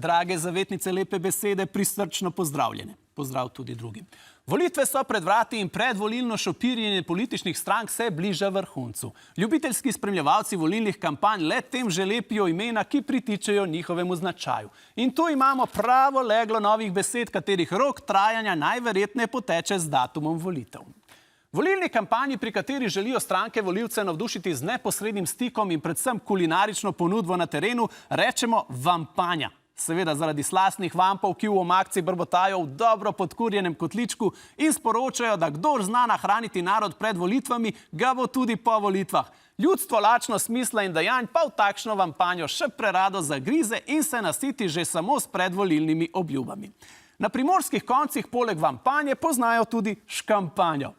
drage zavetnice lepe besede, prisrčno pozdravljene. Pozdrav tudi drugim. Volitve so pred vrati in predvolilno šopirjenje političnih strank se bliža vrhuncu. Ljubiteljski spremljevalci volilnih kampanj le tem že lepijo imena, ki pritičejo njihovemu značaju. In tu imamo pravo leglo novih besed, katerih rok trajanja najverjetneje poteče z datumom volitev. Volilni kampanji, pri kateri želijo stranke volivce navdušiti z neposrednim stikom in predvsem kulinarično ponudbo na terenu, rečemo vampanja. Seveda zaradi slastnih vampov, ki v omakci brbotajo v dobro podkurjenem kotličku in sporočajo, da kdor zna nahraniti narod pred volitvami, ga bo tudi po volitvah. Ljudstvo lačno smisla in dejanj pa v takšno vampanjo še prerado zagrize in se nasiti že samo s predvolilnimi obljubami. Na primorskih koncih poleg vampanje poznajo tudi škampanjo.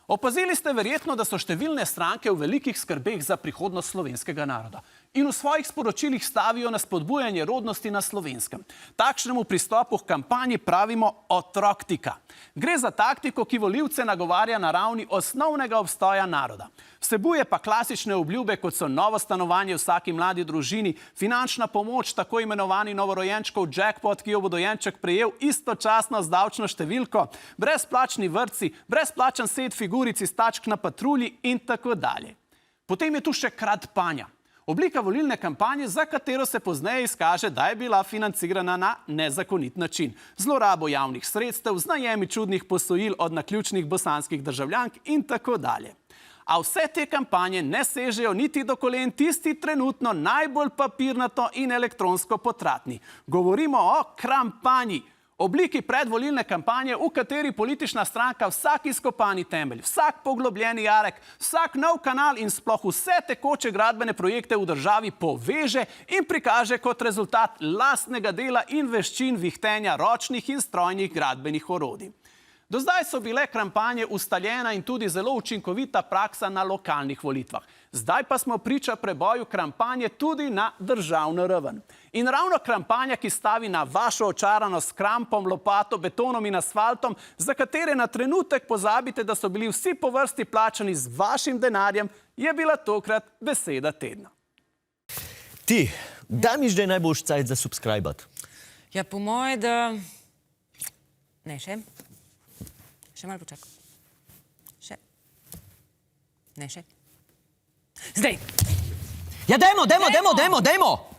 Opazili ste verjetno, da so številne stranke v velikih skrbeh za prihodnost slovenskega naroda in v svojih sporočilih stavijo na spodbujanje rodnosti na Slovenskem. Takšnemu pristopu k kampanji pravimo otroktika. Gre za taktiko, ki volivce nagovarja na ravni osnovnega obstoja naroda. Vsebuje pa klasične obljube, kot so novo stanovanje vsaki mladi družini, finančna pomoč, tako imenovani novorojenčkov jackpot, ki jo bo dojenček prejel istočasno z davčno številko, brezplačni vrtci, brezplačen set figuric iz tačk na patrulji in tako dalje. Potem je tu še kratpanja. Oblika volilne kampanje, za katero se pozneje izkaže, da je bila financirana na nezakonit način. Zlorabo javnih sredstev, z najemi čudnih posojil od naključnih bosanskih državljank in tako dalje. A vse te kampanje ne sežejo niti do kolen tisti trenutno najbolj papirnato in elektronsko potratni. Govorimo o krampanji. Obliki predvolilne kampanje, v kateri politična stranka vsak izkopani temelj, vsak poglobljeni jarek, vsak nov kanal in sploh vse tekoče gradbene projekte v državi poveže in prikaže kot rezultat lastnega dela in veščin vihtenja ročnih in strojnih gradbenih orodij. Do zdaj so bile kampanje ustaljena in tudi zelo učinkovita praksa na lokalnih volitvah. Zdaj pa smo priča preboju kampanje tudi na državno raven. In ravno kampanja, ki stavi na vašo očaranost s krampom, lopato, betonom in asfaltom, za katere na trenutek pozabite, da so bili vsi po vrsti plačani z vašim denarjem, je bila tokrat beseda tedna. Ti, da mi zdaj najboljš cajt za subscribat? Ja, po moje, da... Ne, še. Še malo počakam. Še. Ne, še. Zdaj! Ja, dajmo!